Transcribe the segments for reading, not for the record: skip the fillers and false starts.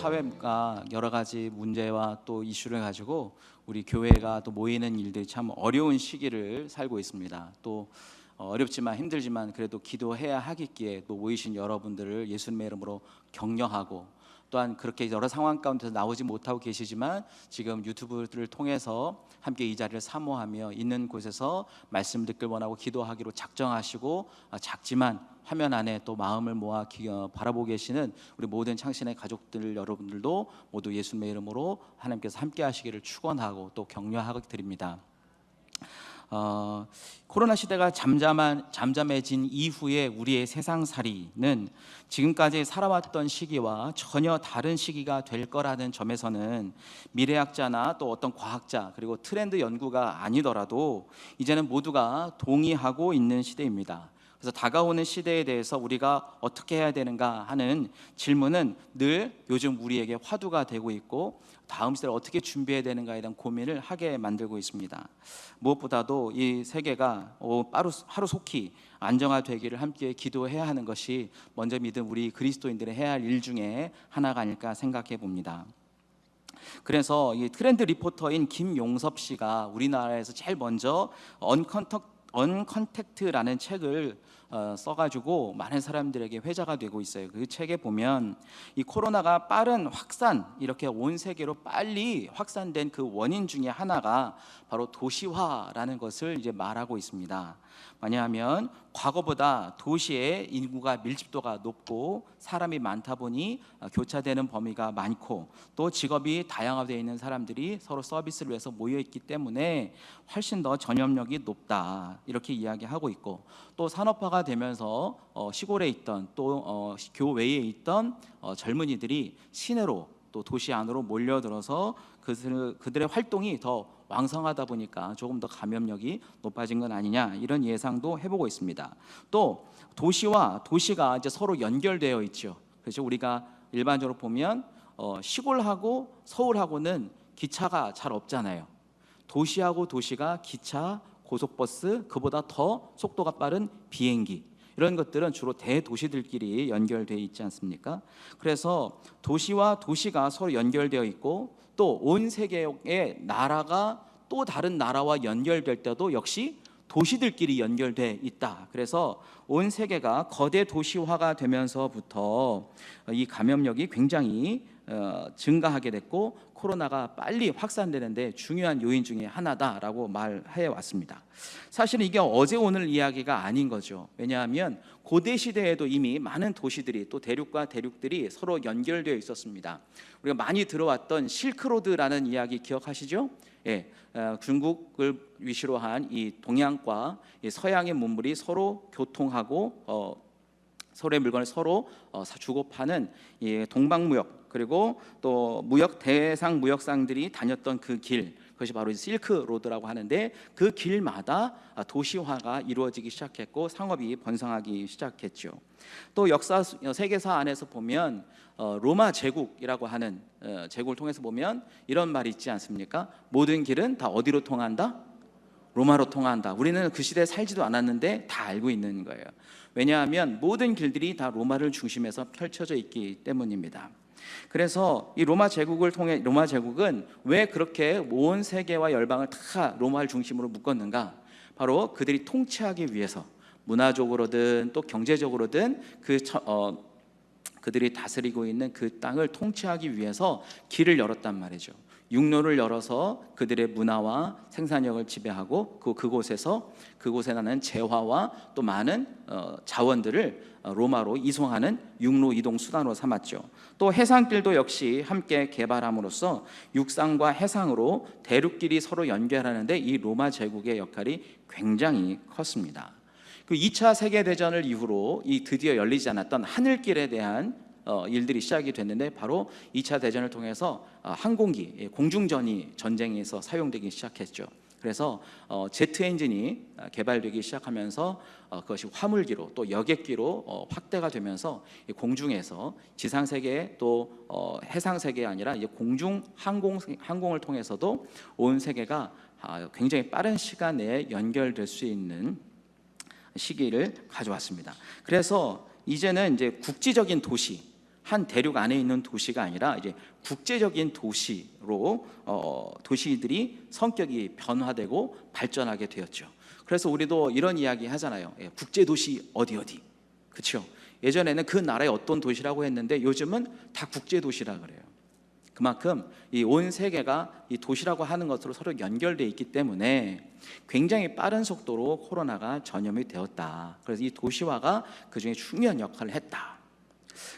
사회가 여러 가지 문제와 또 이슈를 가지고 우리 교회가 또 모이는 일들이 참 어려운 시기를 살고 있습니다. 또 어렵지만 힘들지만 그래도 기도해야 하겠기에 또 모이신 여러분들을 예수님의 이름으로 격려하고, 또한 그렇게 여러 상황 가운데서 나오지 못하고 계시지만 지금 유튜브를 통해서 함께 이 자리를 사모하며 있는 곳에서 말씀 듣길 원하고 기도하기로 작정하시고, 작지만 화면 안에 또 마음을 모아 바라보고 계시는 우리 모든 창신의 가족들 여러분들도 모두 예수님의 이름으로 하나님께서 함께 하시기를 축원하고 또 격려하고 드립니다. 코로나 시대가 잠잠해진 이후에 우리의 세상살이는 지금까지 살아왔던 시기와 전혀 다른 시기가 될 거라는 점에서는 미래학자나 또 어떤 과학자 그리고 트렌드 연구가 아니더라도 이제는 모두가 동의하고 있는 시대입니다. 그래서 다가오는 시대에 대해서 우리가 어떻게 해야 되는가 하는 질문은 늘 요즘 우리에게 화두가 되고 있고, 다음 시대를 어떻게 준비해야 되는가에 대한 고민을 하게 만들고 있습니다. 무엇보다도 이 세계가 하루속히 안정화되기를 함께 기도해야 하는 것이 먼저 믿은 우리 그리스도인들이 해야 할 일 중에 하나가 아닐까 생각해 봅니다. 그래서 이 트렌드 리포터인 김용섭 씨가 우리나라에서 제일 먼저 언컨택트라는 책을 써가지고 많은 사람들에게 회자가 되고 있어요. 그 책에 보면 이 코로나가 빠른 확산, 이렇게 온 세계로 빨리 확산된 그 원인 중에 하나가 바로 도시화라는 것을 이제 말하고 있습니다. 왜냐하면 과거보다 도시의 인구가 밀집도가 높고 사람이 많다 보니 교차되는 범위가 많고, 또 직업이 다양화되어 있는 사람들이 서로 서비스를 위해서 모여있기 때문에 훨씬 더 전염력이 높다, 이렇게 이야기하고 있고, 또 산업화가 되면서 시골에 있던 또 교외에 있던 젊은이들이 시내로 또 도시 안으로 몰려들어서 그들의 활동이 더 왕성하다 보니까 조금 더 감염력이 높아진 건 아니냐, 이런 예상도 해보고 있습니다. 또 도시와 도시가 이제 서로 연결되어 있죠. 그래서 우리가 일반적으로 보면 시골하고 서울하고는 기차가 잘 없잖아요. 도시하고 도시가 기차, 고속버스, 그보다 더 속도가 빠른 비행기, 이런 것들은 주로 대도시들끼리 연결되어 있지 않습니까? 그래서 도시와 도시가 서로 연결되어 있고, 또 온 세계의 나라가 또 다른 나라와 연결될 때도 역시 도시들끼리 연결되어 있다. 그래서 온 세계가 거대 도시화가 되면서부터 이 감염력이 굉장히 증가하게 됐고, 코로나가 빨리 확산되는데 중요한 요인 중에 하나다라고 말해 왔습니다. 사실은 이게 어제 오늘 이야기가 아닌 거죠. 왜냐하면 고대 시대에도 이미 많은 도시들이, 또 대륙과 대륙들이 서로 연결되어 있었습니다. 우리가 많이 들어왔던 실크로드라는 이야기 기억하시죠? 예, 중국을 위시로 한 이 동양과 이 서양의 문물이 서로 교통하고 서로의 물건을 서로 주고 파는 이 동방무역, 그리고 또 대상 무역상들이 다녔던 그 길, 그것이 바로 실크로드라고 하는데, 그 길마다 도시화가 이루어지기 시작했고 상업이 번성하기 시작했죠. 또 역사 세계사 안에서 보면 로마 제국이라고 하는 제국을 통해서 보면 이런 말이 있지 않습니까? 모든 길은 다 어디로 통한다? 로마로 통한다. 우리는 그 시대에 살지도 않았는데 다 알고 있는 거예요. 왜냐하면 모든 길들이 다 로마를 중심에서 펼쳐져 있기 때문입니다. 그래서 이 로마 제국은 왜 그렇게 온 세계와 열방을 다 로마를 중심으로 묶었는가? 바로 그들이 통치하기 위해서, 문화적으로든 또 경제적으로든 그들이 다스리고 있는 그 땅을 통치하기 위해서 길을 열었단 말이죠. 육로를 열어서 그들의 문화와 생산력을 지배하고, 그곳에 나는 재화와 또 많은 자원들을 로마로 이송하는 육로 이동 수단으로 삼았죠. 또 해상길도 역시 함께 개발함으로써 육상과 해상으로 대륙끼리 서로 연결하는데 이 로마 제국의 역할이 굉장히 컸습니다. 그 2차 세계대전을 이후로 이 드디어 열리지 않았던 하늘길에 대한 일들이 시작이 됐는데, 바로 2차 대전을 통해서 항공기, 공중전이 전쟁에서 사용되기 시작했죠. 그래서 제트 엔진이 개발되기 시작하면서 그것이 화물기로 또 여객기로 확대가 되면서 공중에서 지상세계 또 해상세계가 아니라 공중 항공을 통해서도 온 세계가 굉장히 빠른 시간 내에 연결될 수 있는 시기를 가져왔습니다. 그래서 이제는 이제 국지적인 도시, 한 대륙 안에 있는 도시가 아니라 이제 국제적인 도시로 도시들이 성격이 변화되고 발전하게 되었죠. 그래서 우리도 이런 이야기 하잖아요. 국제 도시 어디 그렇죠? 예전에는 그 나라의 어떤 도시라고 했는데 요즘은 다 국제 도시라 그래요. 그만큼 이 온 세계가 이 도시라고 하는 것으로 서로 연결되어 있기 때문에 굉장히 빠른 속도로 코로나가 전염이 되었다. 그래서 이 도시화가 그중에 중요한 역할을 했다.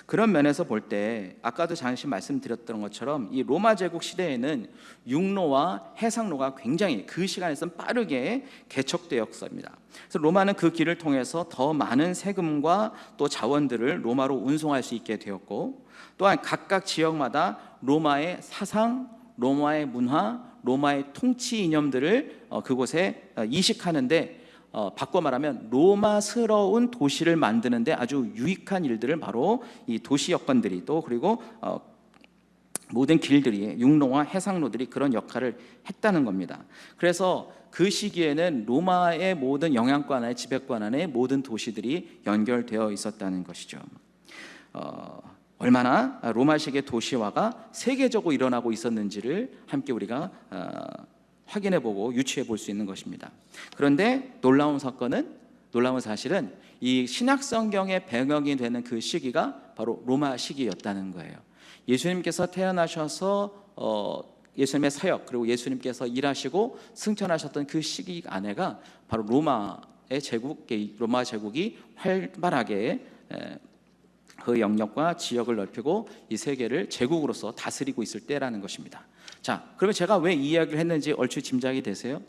그런 면에서 볼 때 아까도 잠시 말씀드렸던 것처럼 이 로마 제국 시대에는 육로와 해상로가 굉장히 그 시간에서는 빠르게 개척되었습니다. 그래서 로마는 그 길을 통해서 더 많은 세금과 또 자원들을 로마로 운송할 수 있게 되었고, 또한 각각 지역마다 로마의 사상, 로마의 문화, 로마의 통치 이념들을 그곳에 이식하는데 바꿔 말하면 로마스러운 도시를 만드는데 아주 유익한 일들을 바로 이 도시 여건들이 또 그리고 모든 길들이 육로와 해상로들이 그런 역할을 했다는 겁니다. 그래서 그 시기에는 로마의 모든 영향권 안에 지배권 안에 모든 도시들이 연결되어 있었다는 것이죠. 얼마나 로마식의 도시화가 세계적으로 일어나고 있었는지를 함께 우리가 확인해보고 유추해볼 수 있는 것입니다. 그런데 놀라운 사실은 이 신약 성경의 배경이 되는 그 시기가 바로 로마 시기였다는 거예요. 예수님께서 태어나셔서 예수님의 사역 그리고 예수님께서 일하시고 승천하셨던 그 시기 안에가 바로 로마 제국이 활발하게 그 영역과 지역을 넓히고 이 세계를 제국으로서 다스리고 있을 때라는 것입니다. 자, 그러면 제가 왜 이 이야기를 했는지 얼추 짐작이 되세요?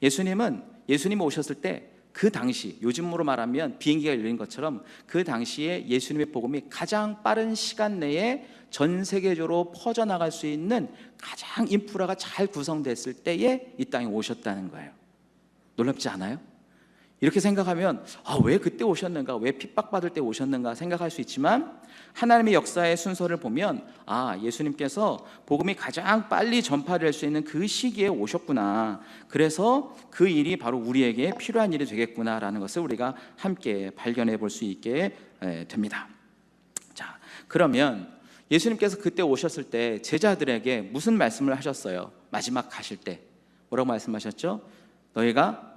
예수님이 오셨을 때 그 당시, 요즘으로 말하면 비행기가 열린 것처럼 그 당시에 예수님의 복음이 가장 빠른 시간 내에 전 세계적으로 퍼져나갈 수 있는 가장 인프라가 잘 구성됐을 때에 이 땅에 오셨다는 거예요. 놀랍지 않아요? 이렇게 생각하면 왜 그때 오셨는가, 왜 핍박받을 때 오셨는가 생각할 수 있지만, 하나님의 역사의 순서를 보면 예수님께서 복음이 가장 빨리 전파될 수 있는 그 시기에 오셨구나, 그래서 그 일이 바로 우리에게 필요한 일이 되겠구나라는 것을 우리가 함께 발견해 볼 수 있게 됩니다. 자, 그러면 예수님께서 그때 오셨을 때 제자들에게 무슨 말씀을 하셨어요? 마지막 가실 때 뭐라고 말씀하셨죠? 너희가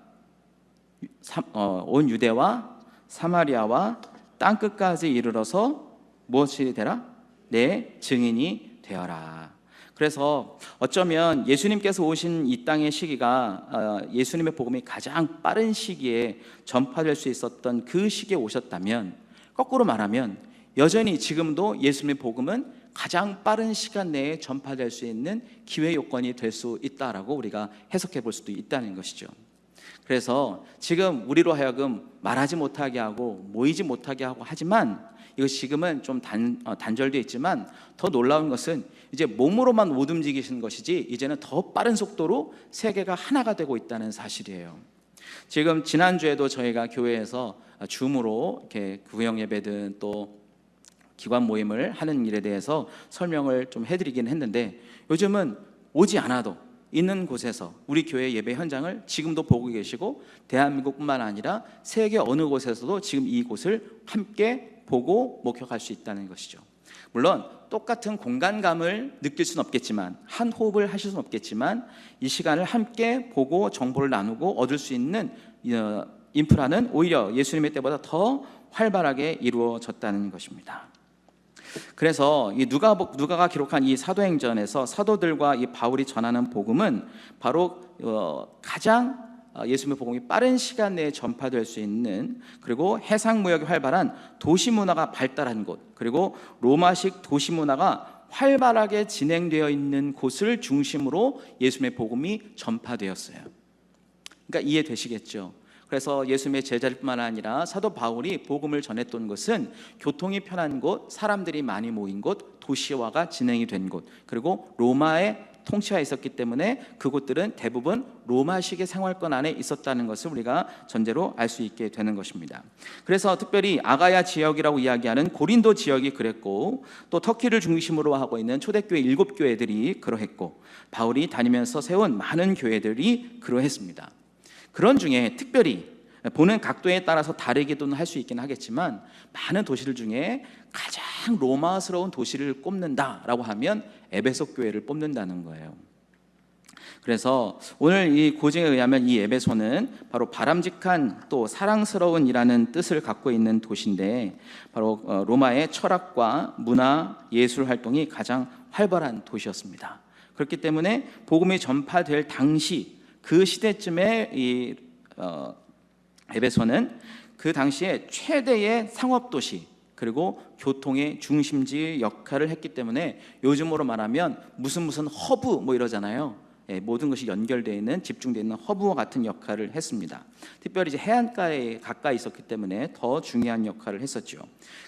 온 유대와 사마리아와 땅끝까지 이르러서 무엇이 되라? 내 증인이 되어라. 그래서 어쩌면 예수님께서 오신 이 땅의 시기가 예수님의 복음이 가장 빠른 시기에 전파될 수 있었던 그 시기에 오셨다면, 거꾸로 말하면 여전히 지금도 예수님의 복음은 가장 빠른 시간 내에 전파될 수 있는 기회 요건이 될 수 있다라고 우리가 해석해 볼 수도 있다는 것이죠. 그래서 지금 우리로 하여금 말하지 못하게 하고 모이지 못하게 하고 하지만, 이것이 지금은 좀 단절되어 있지만 더 놀라운 것은 이제 몸으로만 못 움직이시는 것이지 이제는 더 빠른 속도로 세계가 하나가 되고 있다는 사실이에요. 지금 지난주에도 저희가 교회에서 줌으로 이렇게 구형 예배든 또 기관 모임을 하는 일에 대해서 설명을 좀 해드리긴 했는데, 요즘은 오지 않아도 있는 곳에서 우리 교회 예배 현장을 지금도 보고 계시고, 대한민국뿐만 아니라 세계 어느 곳에서도 지금 이곳을 함께 보고 목격할 수 있다는 것이죠. 물론 똑같은 공간감을 느낄 수는 없겠지만, 한 호흡을 하실 수는 없겠지만, 이 시간을 함께 보고 정보를 나누고 얻을 수 있는 인프라는 오히려 예수님의 때보다 더 활발하게 이루어졌다는 것입니다. 그래서 이 누가가 기록한 이 사도행전에서 사도들과 이 바울이 전하는 복음은 바로 가장 예수님의 복음이 빠른 시간 내에 전파될 수 있는, 그리고 해상 무역이 활발한 도시 문화가 발달한 곳, 그리고 로마식 도시 문화가 활발하게 진행되어 있는 곳을 중심으로 예수님의 복음이 전파되었어요. 그러니까 이해되시겠죠? 그래서 예수님의 제자들뿐만 아니라 사도 바울이 복음을 전했던 곳은 교통이 편한 곳, 사람들이 많이 모인 곳, 도시화가 진행이 된 곳, 그리고 로마의 통치가 있었기 때문에 그곳들은 대부분 로마식의 생활권 안에 있었다는 것을 우리가 전제로 알 수 있게 되는 것입니다. 그래서 특별히 아가야 지역이라고 이야기하는 고린도 지역이 그랬고, 또 터키를 중심으로 하고 있는 초대교회 7교회들이 그러했고, 바울이 다니면서 세운 많은 교회들이 그러했습니다. 그런 중에 특별히 보는 각도에 따라서 다르기도 할 수 있긴 하겠지만 많은 도시들 중에 가장 로마스러운 도시를 꼽는다라고 하면 에베소 교회를 뽑는다는 거예요. 그래서 오늘 이 고증에 의하면 이 에베소는 바로 바람직한 또 사랑스러운이라는 뜻을 갖고 있는 도시인데, 바로 로마의 철학과 문화, 예술 활동이 가장 활발한 도시였습니다. 그렇기 때문에 복음이 전파될 당시 그 시대쯤에 이 에베소는 그 당시에 최대의 상업도시 그리고 교통의 중심지 역할을 했기 때문에 요즘으로 말하면 무슨 허브 뭐 이러잖아요. 모든 것이 연결되어 있는, 집중되어 있는 허브와 같은 역할을 했습니다. 특별히 이제 해안가에 가까이 있었기 때문에 더 중요한 역할을 했었죠.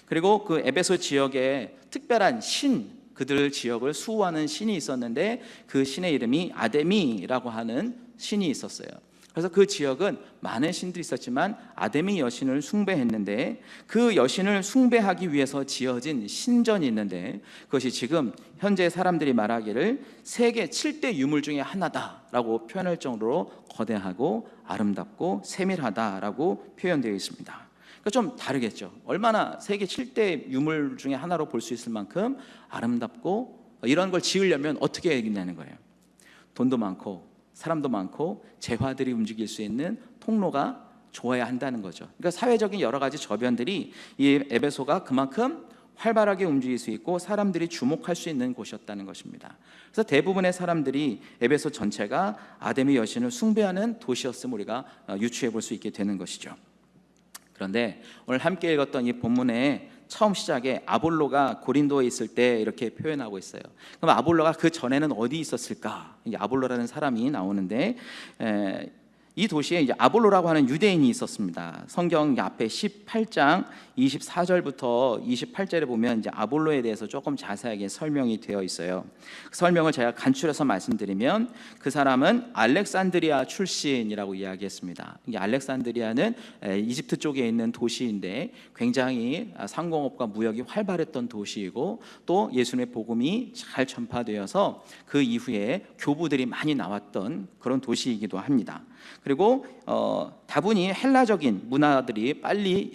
그리고 그 에베소 지역에 특별한 신, 그들 지역을 수호하는 신이 있었는데 그 신의 이름이 아데미라고 하는 신이 있었어요. 그래서 그 지역은 많은 신들이 있었지만 아데미 여신을 숭배했는데, 그 여신을 숭배하기 위해서 지어진 신전이 있는데 그것이 지금 현재 사람들이 말하기를 세계 7대 유물 중에 하나다라고 표현할 정도로 거대하고 아름답고 세밀하다라고 표현되어 있습니다. 그러니까 좀 다르겠죠. 얼마나 세계 7대 유물 중에 하나로 볼 수 있을 만큼 아름답고, 이런 걸 지으려면 어떻게 해야 되냐는 거예요. 돈도 많고 사람도 많고 재화들이 움직일 수 있는 통로가 좋아야 한다는 거죠. 그러니까 사회적인 여러 가지 저변들이 이 에베소가 그만큼 활발하게 움직일 수 있고 사람들이 주목할 수 있는 곳이었다는 것입니다. 그래서 대부분의 사람들이 에베소 전체가 아데미 여신을 숭배하는 도시였음을 우리가 유추해 볼 수 있게 되는 것이죠. 그런데 오늘 함께 읽었던 이 본문의 처음 시작에 아볼로가 고린도에 있을 때 이렇게 표현하고 있어요. 그럼 아볼로가 그 전에는 어디 있었을까? 아볼로라는 사람이 나오는데, 이 도시에 이제 아볼로라고 하는 유대인이 있었습니다. 성경 앞에 18장 24절부터 28절에 보면 이제 아볼로에 대해서 조금 자세하게 설명이 되어 있어요. 그 설명을 제가 간추려서 말씀드리면, 그 사람은 알렉산드리아 출신이라고 이야기했습니다. 이 알렉산드리아는 이집트 쪽에 있는 도시인데 굉장히 상공업과 무역이 활발했던 도시이고, 또 예수님의 복음이 잘 전파되어서 그 이후에 교부들이 많이 나왔던 그런 도시이기도 합니다. 그리고 다분히 헬라적인 문화들이 빨리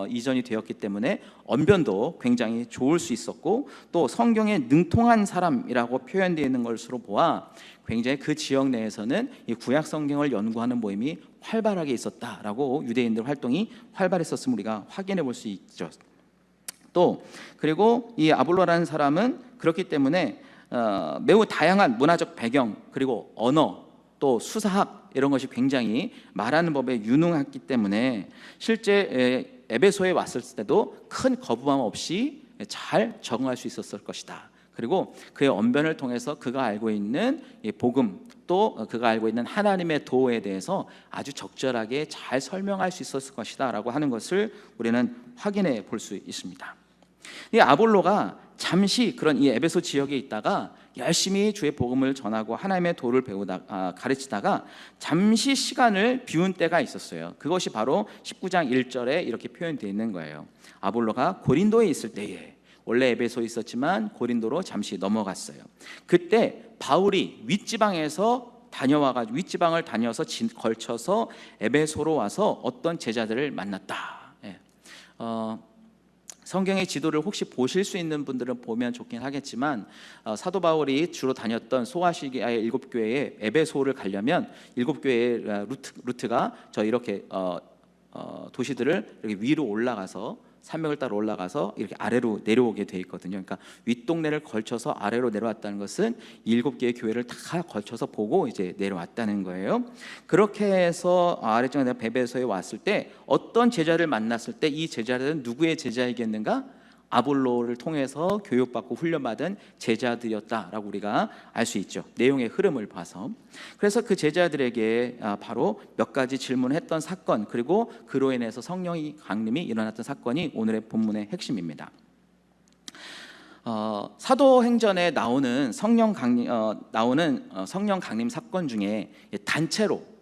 이전이 되었기 때문에 언변도 굉장히 좋을 수 있었고, 또 성경에 능통한 사람이라고 표현되어 있는 것으로 보아 굉장히 그 지역 내에서는 이 구약 성경을 연구하는 모임이 활발하게 있었다라고, 유대인들 활동이 활발했었음을 우리가 확인해 볼 수 있죠. 또 그리고 이 아볼로라는 사람은 그렇기 때문에 매우 다양한 문화적 배경, 그리고 언어, 또 수사학, 이런 것이 굉장히 말하는 법에 유능했기 때문에 실제 에베소에 왔을 때도 큰 거부감 없이 잘 적응할 수 있었을 것이다. 그리고 그의 언변을 통해서 그가 알고 있는 복음, 또 그가 알고 있는 하나님의 도에 대해서 아주 적절하게 잘 설명할 수 있었을 것이다 라고 하는 것을 우리는 확인해 볼 수 있습니다. 이 아볼로가 잠시 그런 이 에베소 지역에 있다가 열심히 주의 복음을 전하고 하나님의 도를 가르치다가 잠시 시간을 비운 때가 있었어요. 그것이 바로 19장 1절에 이렇게 표현되어 있는 거예요. 아볼로가 고린도에 있을 때에, 원래 에베소에 있었지만 고린도로 잠시 넘어갔어요. 그때 바울이 윗지방을 다녀서 걸쳐서 에베소로 와서 어떤 제자들을 만났다. 성경의 지도를 혹시 보실 수 있는 분들은 보면 좋긴 하겠지만, 사도 바울이 주로 다녔던 소아시아의 7교회에 에베소를 가려면 7교회의 루트가 이렇게 도시들을 이렇게 위로 올라가서 산맥을 따라 올라가서 이렇게 아래로 내려오게 돼 있거든요. 그러니까 윗동네를 걸쳐서 아래로 내려왔다는 것은 7개의 교회를 다 걸쳐서 보고 이제 내려왔다는 거예요. 그렇게 해서 아래쪽에 에베소에 왔을 때 어떤 제자를 만났을 때 이 제자들은 누구의 제자이겠는가? 아볼로를 통해서 교육받고 훈련받은 제자들이었다라고 우리가 알 수 있죠. 내용의 흐름을 봐서. 그래서 그 제자들에게 바로 몇 가지 질문했던 사건, 그리고 그로 인해서 성령의 강림이 일어났던 사건이 오늘의 본문의 핵심입니다. 사도행전에 나오는 성령 강림 사건 중에 단체로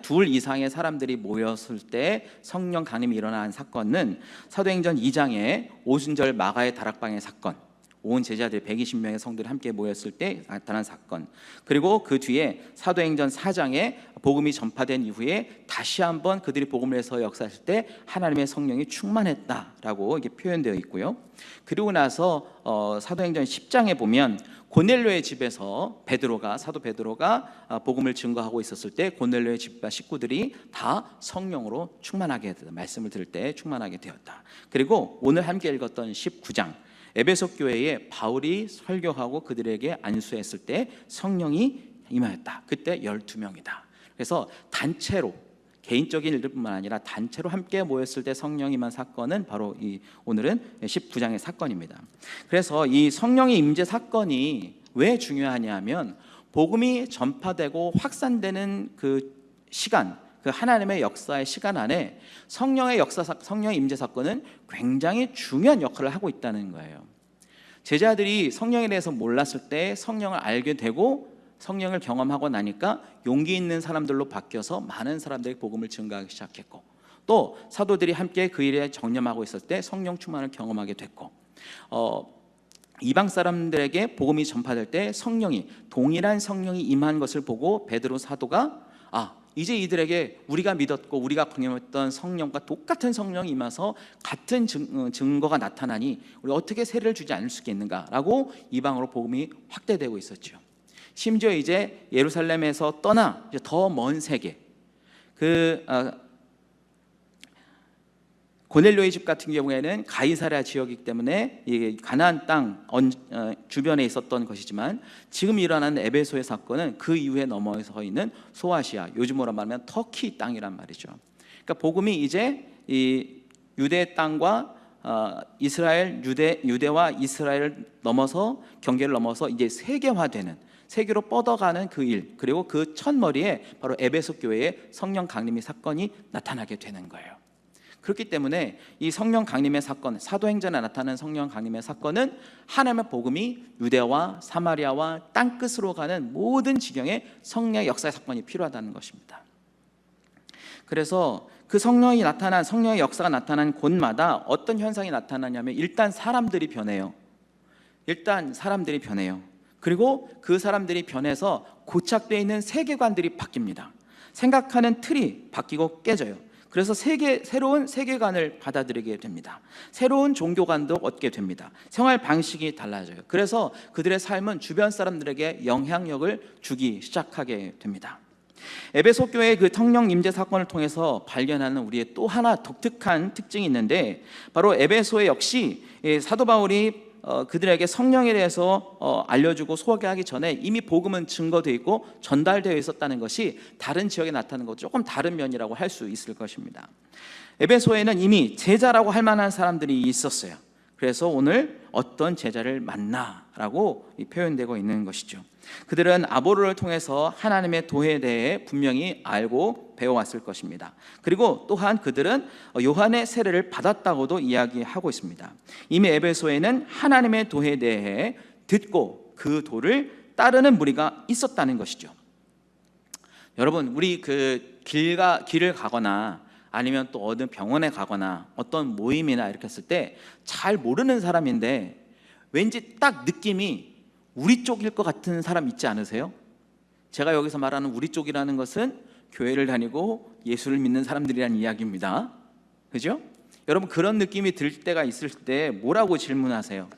둘 이상의 사람들이 모였을 때 성령 강림이 일어난 사건은 사도행전 2장의 오순절 마가의 다락방의 사건, 온 제자들 120명의 성들이 함께 모였을 때 나타난 사건, 그리고 그 뒤에 사도행전 4장에 복음이 전파된 이후에 다시 한번 그들이 복음을 해서 역사했을 때 하나님의 성령이 충만했다라고 이게 표현되어 있고요. 그리고 나서 사도행전 10장에 보면 고넬료의 집에서 사도 베드로가 복음을 증거하고 있었을 때 고넬료의 집과 식구들이 다 성령으로 충만하게 되었다. 말씀을 들을 때 충만하게 되었다. 그리고 오늘 함께 읽었던 19장 에베소 교회에 바울이 설교하고 그들에게 안수했을 때 성령이 임하였다. 그때 12명이다. 그래서 단체로, 개인적인 일들뿐만 아니라 단체로 함께 모였을 때 성령이 임한 사건은 바로 오늘은 19장의 사건입니다. 그래서 이 성령의 임재 사건이 왜 중요하냐 하면 복음이 전파되고 확산되는 그 시간, 그 하나님의 역사의 시간 안에 성령의 임재 사건은 굉장히 중요한 역할을 하고 있다는 거예요. 제자들이 성령에 대해서 몰랐을 때 성령을 알게 되고 성령을 경험하고 나니까 용기 있는 사람들로 바뀌어서 많은 사람들이 복음을 증거하기 시작했고, 또 사도들이 함께 그 일에 전념하고 있을 때 성령 충만을 경험하게 됐고, 이방 사람들에게 복음이 전파될 때 동일한 성령이 임한 것을 보고 베드로 사도가 이제 이들에게 우리가 믿었고 우리가 경험했던 성령과 똑같은 성령이 임해서 같은 증거가 나타나니 우리 어떻게 세례를 주지 않을 수 있겠는가라고 이방으로 복음이 확대되고 있었죠. 심지어 이제 예루살렘에서 떠나 더 먼 세계, 고넬료의 집 같은 경우에는 가이사랴 지역이기 때문에 가나안 땅 주변에 있었던 것이지만, 지금 일어나는 에베소의 사건은 그 이후에 넘어서 있는 소아시아, 요즘으로 말하면 터키 땅이란 말이죠. 그러니까 복음이 이제 이 유대 땅과 유대와 이스라엘을 넘어서, 경계를 넘어서 이제 세계로 뻗어가는 그 일, 그리고 그 첫머리에 바로 에베소 교회의 성령 강림의 사건이 나타나게 되는 거예요. 그렇기 때문에 이 성령 강림의 사건, 사도행전에 나타나는 성령 강림의 사건은 하나님의 복음이 유대와 사마리아와 땅끝으로 가는 모든 지경에 성령의 역사의 사건이 필요하다는 것입니다. 그래서 그 성령의 역사가 나타난 곳마다 어떤 현상이 나타나냐면 일단 사람들이 변해요. 그리고 그 사람들이 변해서 고착되어 있는 세계관들이 바뀝니다. 생각하는 틀이 바뀌고 깨져요. 그래서 새로운 세계관을 받아들이게 됩니다. 새로운 종교관도 얻게 됩니다. 생활 방식이 달라져요. 그래서 그들의 삶은 주변 사람들에게 영향력을 주기 시작하게 됩니다. 에베소 교회의 그 성령 임재 사건을 통해서 발견하는 우리의 또 하나 독특한 특징이 있는데, 바로 에베소에 역시 사도 바울이 그들에게 성령에 대해서 알려주고 소개하기 전에 이미 복음은 증거되어 있고 전달되어 있었다는 것이 다른 지역에 나타나는 것 조금 다른 면이라고 할 수 있을 것입니다. 에베소에는 이미 제자라고 할 만한 사람들이 있었어요. 그래서 오늘 어떤 제자를 만나라고 표현되고 있는 것이죠. 그들은 아보로를 통해서 하나님의 도에 대해 분명히 알고 배워왔을 것입니다. 그리고 또한 그들은 요한의 세례를 받았다고도 이야기하고 있습니다. 이미 에베소에는 하나님의 도에 대해 듣고 그 도를 따르는 무리가 있었다는 것이죠. 여러분, 우리 길을 가거나 아니면 또 어느 병원에 가거나 어떤 모임이나 이렇게 했을 때 잘 모르는 사람인데 왠지 딱 느낌이 우리 쪽일 것 같은 사람 있지 않으세요? 제가 여기서 말하는 우리 쪽이라는 것은 교회를 다니고 예수를 믿는 사람들이라는 이야기입니다. 그죠? 여러분, 그런 느낌이 들 때가 있을 때 뭐라고 질문하세요?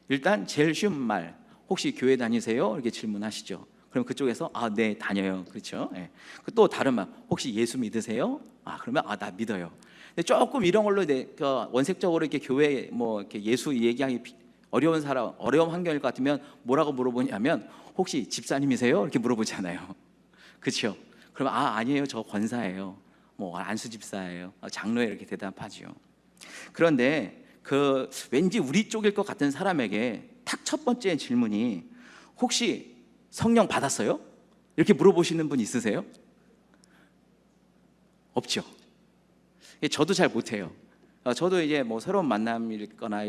일단 제일 쉬운 말, 혹시 교회 다니세요? 이렇게 질문하시죠. 그럼 그쪽에서 네, 다녀요. 그렇죠? 네. 또 다른 말, 혹시 예수 믿으세요? 그러면 나 믿어요. 근데 조금 이런 걸로 원색적으로 이렇게 교회 이렇게 예수 얘기하기 어려운 환경일 것 같으면 뭐라고 물어보냐면, 혹시 집사님이세요? 이렇게 물어보잖아요. 그렇죠? 그러면 아니에요, 저 권사예요, 안수 집사예요, 장로예요, 이렇게 대답하죠. 그런데 왠지 우리 쪽일 것 같은 사람에게 딱 첫 번째 질문이, 혹시 성령 받았어요? 이렇게 물어보시는 분 있으세요? 없죠. 저도 잘 못해요. 저도 이제 새로운 만남이거나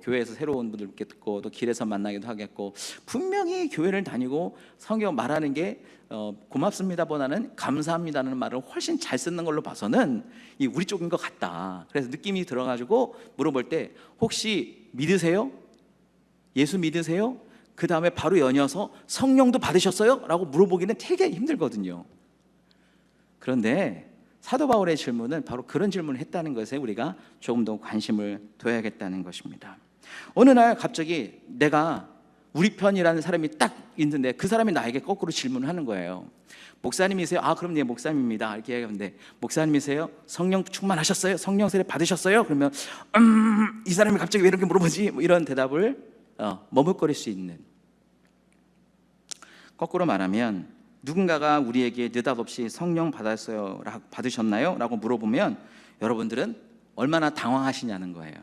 교회에서 새로운 분들 뵙고 또 길에서 만나기도 하겠고, 분명히 교회를 다니고 성경 말하는 게 고맙습니다보다는 감사합니다는 말을 훨씬 잘 쓰는 걸로 봐서는 우리 쪽인 것 같다. 그래서 느낌이 들어가지고 물어볼 때, 혹시 믿으세요? 예수 믿으세요? 그 다음에 바로 연이어서 성령도 받으셨어요? 라고 물어보기는 되게 힘들거든요. 그런데 사도 바울의 질문은 바로 그런 질문을 했다는 것에 우리가 조금 더 관심을 둬야겠다는 것입니다. 어느 날 갑자기 내가 우리 편이라는 사람이 딱 있는데 그 사람이 나에게 거꾸로 질문을 하는 거예요. 목사님이세요? 아, 그럼 네, 목사님입니다. 이렇게 얘기하는데, 목사님이세요? 성령 충만하셨어요? 성령 세례 받으셨어요? 그러면 이 사람이 갑자기 왜 이렇게 물어보지? 뭐 이런 대답을 머뭇거릴 수 있는. 거꾸로 말하면 누군가가 우리에게 느닷없이 성령 받으셨나요? 라고 물어보면 여러분들은 얼마나 당황하시냐는 거예요.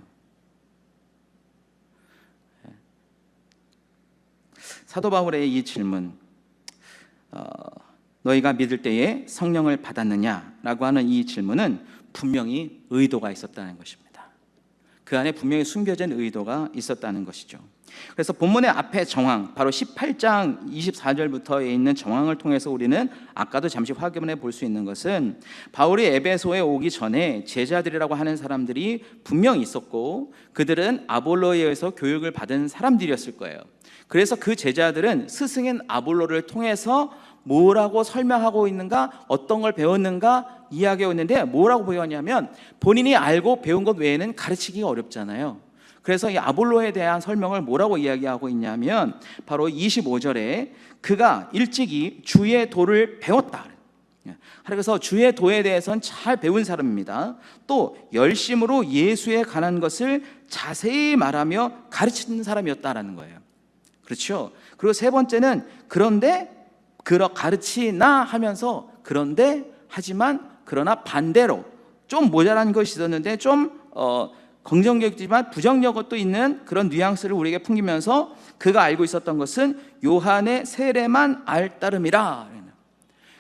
사도 바울의 이 질문, 너희가 믿을 때에 성령을 받았느냐라고 하는 이 질문은 분명히 의도가 있었다는 것입니다. 그 안에 분명히 숨겨진 의도가 있었다는 것이죠. 그래서 본문의 앞에 정황, 바로 18장 24절부터에 있는 정황을 통해서 우리는 아까도 잠시 확인해 볼 수 있는 것은 바울이 에베소에 오기 전에 제자들이라고 하는 사람들이 분명히 있었고 그들은 아볼로에 의해서 교육을 받은 사람들이었을 거예요. 그래서 그 제자들은 스승인 아볼로를 통해서 뭐라고 설명하고 있는가, 어떤 걸 배웠는가 이야기하고 있는데, 뭐라고 배웠냐면 본인이 알고 배운 것 외에는 가르치기가 어렵잖아요. 그래서 이 아볼로에 대한 설명을 뭐라고 이야기하고 있냐면 바로 25절에 그가 일찍이 주의 도를 배웠다. 그래서 주의 도에 대해서는 잘 배운 사람입니다. 또 열심으로 예수에 관한 것을 자세히 말하며 가르치는 사람이었다라는 거예요. 그렇죠? 그리고 세 번째는 그런데 가르치나 하면서 그런데 하지만 그러나 반대로 좀 모자란 것이 있었는데 좀 긍정적이지만 부정적 것도 있는 그런 뉘앙스를 우리에게 풍기면서 그가 알고 있었던 것은 요한의 세례만 알 따름이라.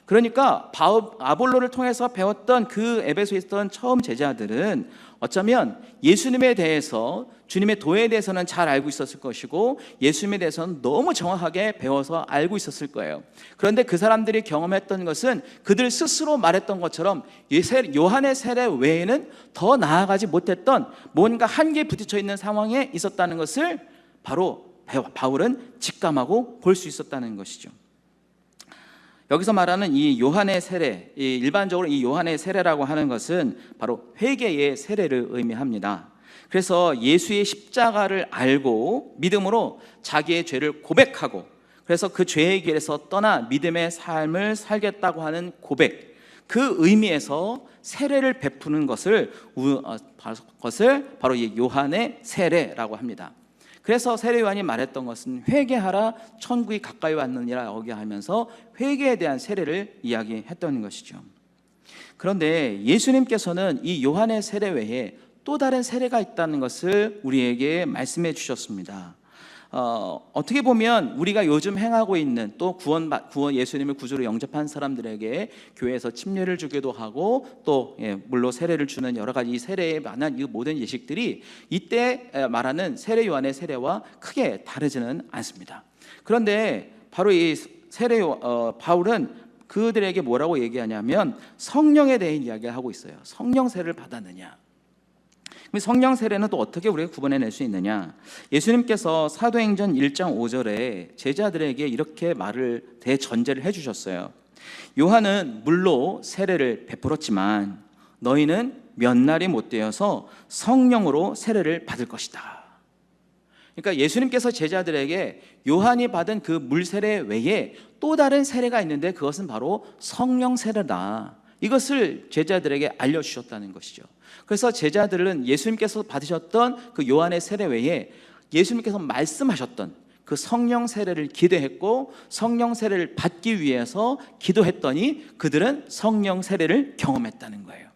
그러니까 아볼로를 통해서 배웠던 그 에베소에 있었던 처음 제자들은 어쩌면 예수님에 대해서, 주님의 도에 대해서는 잘 알고 있었을 것이고 예수님에 대해서는 너무 정확하게 배워서 알고 있었을 거예요. 그런데 그 사람들이 경험했던 것은 그들 스스로 말했던 것처럼 요한의 세례 외에는 더 나아가지 못했던 뭔가 한계에 부딪혀 있는 상황에 있었다는 것을 바로 바울은 직감하고 볼 수 있었다는 것이죠. 여기서 말하는 이 요한의 세례, 일반적으로 이 요한의 세례라고 하는 것은 바로 회개의 세례를 의미합니다. 그래서 예수의 십자가를 알고 믿음으로 자기의 죄를 고백하고, 그래서 그 죄의 길에서 떠나 믿음의 삶을 살겠다고 하는 고백, 그 의미에서 세례를 베푸는 것을 바로 이 요한의 세례라고 합니다. 그래서 세례 요한이 말했던 것은 회개하라, 천국이 가까이 왔느니라 여기 하면서 회개에 대한 세례를 이야기했던 것이죠. 그런데 예수님께서는 이 요한의 세례 외에 또 다른 세례가 있다는 것을 우리에게 말씀해 주셨습니다. 어떻게 보면 우리가 요즘 행하고 있는 또 구원 예수님을 구주로 영접한 사람들에게 교회에서 침례를 주기도 하고 또 물로 세례를 주는 여러 가지 세례에 관한 이 모든 예식들이 이때 말하는 세례 요한의 세례와 크게 다르지는 않습니다. 그런데 바로 이 바울은 그들에게 뭐라고 얘기하냐면 성령에 대해 이야기를 하고 있어요. 성령 세례를 받았느냐? 성령 세례는 또 어떻게 우리가 구분해낼 수 있느냐? 예수님께서 사도행전 1장 5절에 제자들에게 이렇게 대전제를 해주셨어요. 요한은 물로 세례를 베풀었지만 너희는 몇 날이 못 되어서 성령으로 세례를 받을 것이다. 그러니까 예수님께서 제자들에게 요한이 받은 그 물 세례 외에 또 다른 세례가 있는데 그것은 바로 성령 세례다. 이것을 제자들에게 알려주셨다는 것이죠. 그래서 제자들은 예수님께서 받으셨던 그 요한의 세례 외에 예수님께서 말씀하셨던 그 성령 세례를 기대했고 성령 세례를 받기 위해서 기도했더니 그들은 성령 세례를 경험했다는 거예요.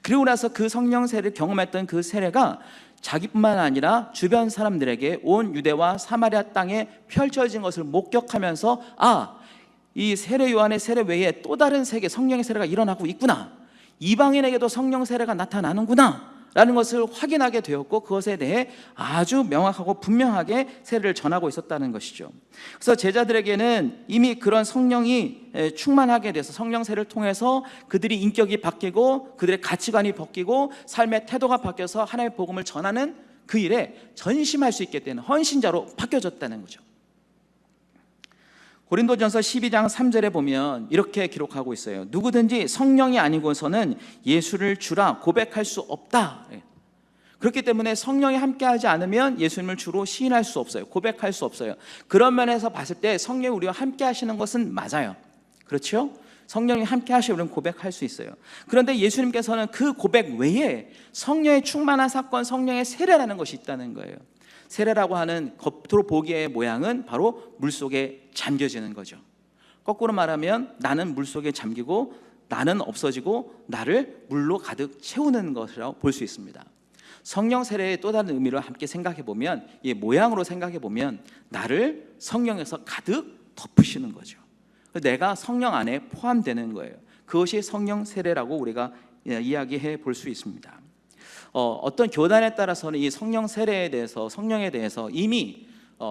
그리고 나서 그 성령 세례를 경험했던 그 세례가 자기뿐만 아니라 주변 사람들에게 온 유대와 사마리아 땅에 펼쳐진 것을 목격하면서 이 세례 요한의 세례 외에 또 다른 세계 성령의 세례가 일어나고 있구나, 이방인에게도 성령 세례가 나타나는구나 라는 것을 확인하게 되었고 그것에 대해 아주 명확하고 분명하게 세례를 전하고 있었다는 것이죠. 그래서 제자들에게는 이미 그런 성령이 충만하게 돼서 성령 세례를 통해서 그들이 인격이 바뀌고 그들의 가치관이 바뀌고 삶의 태도가 바뀌어서 하나님의 복음을 전하는 그 일에 전심할 수 있게 되는 헌신자로 바뀌어졌다는 거죠. 고린도전서 12장 3절에 보면 이렇게 기록하고 있어요. 누구든지 성령이 아니고서는 예수를 주라 고백할 수 없다. 그렇기 때문에 성령이 함께하지 않으면 예수님을 주로 시인할 수 없어요. 고백할 수 없어요. 그런 면에서 봤을 때 성령이 우리와 함께 하시는 것은 맞아요. 그렇죠? 성령이 함께 하시면 우리는 고백할 수 있어요. 그런데 예수님께서는 그 고백 외에 성령의 충만한 사건, 성령의 세례라는 것이 있다는 거예요. 세례라고 하는 겉으로 보기의 모양은 바로 물속에 잠겨지는 거죠. 거꾸로 말하면 나는 물속에 잠기고 나는 없어지고 나를 물로 가득 채우는 것이라고 볼 수 있습니다. 성령 세례의 또 다른 의미를 함께 생각해 보면, 이 모양으로 생각해 보면 나를 성령에서 가득 덮으시는 거죠. 내가 성령 안에 포함되는 거예요. 그것이 성령 세례라고 우리가 이야기해 볼 수 있습니다. 어떤 교단에 따라서는 이 성령 세례에 대해서, 성령에 대해서 이미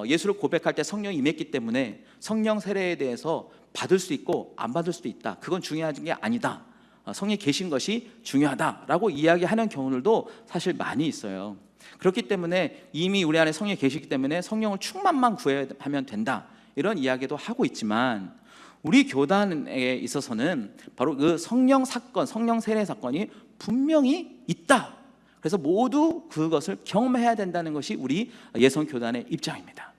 예수를 고백할 때 성령이 임했기 때문에 성령 세례에 대해서 받을 수 있고 안 받을 수도 있다, 그건 중요한 게 아니다, 성령이 계신 것이 중요하다라고 이야기하는 경우들도 사실 많이 있어요. 그렇기 때문에 이미 우리 안에 성령이 계시기 때문에 성령을 충만만 구하면 된다, 이런 이야기도 하고 있지만, 우리 교단에 있어서는 바로 그 성령 사건, 성령 세례 사건이 분명히 있다. 그래서 모두 그것을 경험해야 된다는 것이 우리 예성교단의 입장입니다.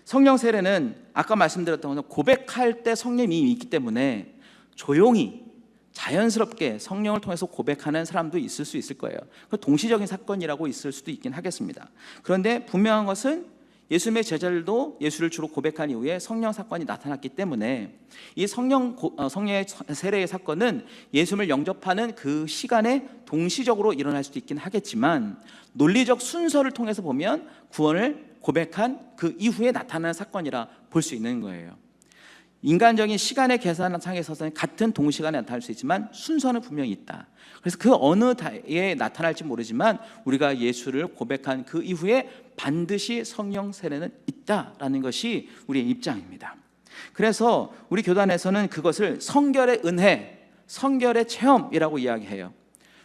성령 세례는 아까 말씀드렸던 것처럼 고백할 때 성령이 있기 때문에 조용히 자연스럽게 성령을 통해서 고백하는 사람도 있을 수 있을 거예요. 동시적인 사건이라고 있을 수도 있긴 하겠습니다. 그런데 분명한 것은 예수님의 제자들도 예수를 주로 고백한 이후에 성령 사건이 나타났기 때문에 이 성령의 세례의 사건은 예수님을 영접하는 그 시간에 동시적으로 일어날 수도 있긴 하겠지만, 논리적 순서를 통해서 보면 구원을 고백한 그 이후에 나타나는 사건이라 볼 수 있는 거예요. 인간적인 시간의 계산상에서는 같은 동시간에 나타날 수 있지만 순서는 분명히 있다. 그래서 그 어느 달에 나타날지 모르지만 우리가 예수를 고백한 그 이후에 반드시 성령 세례는 있다라는 것이 우리의 입장입니다. 그래서 우리 교단에서는 그것을 성결의 은혜, 성결의 체험이라고 이야기해요.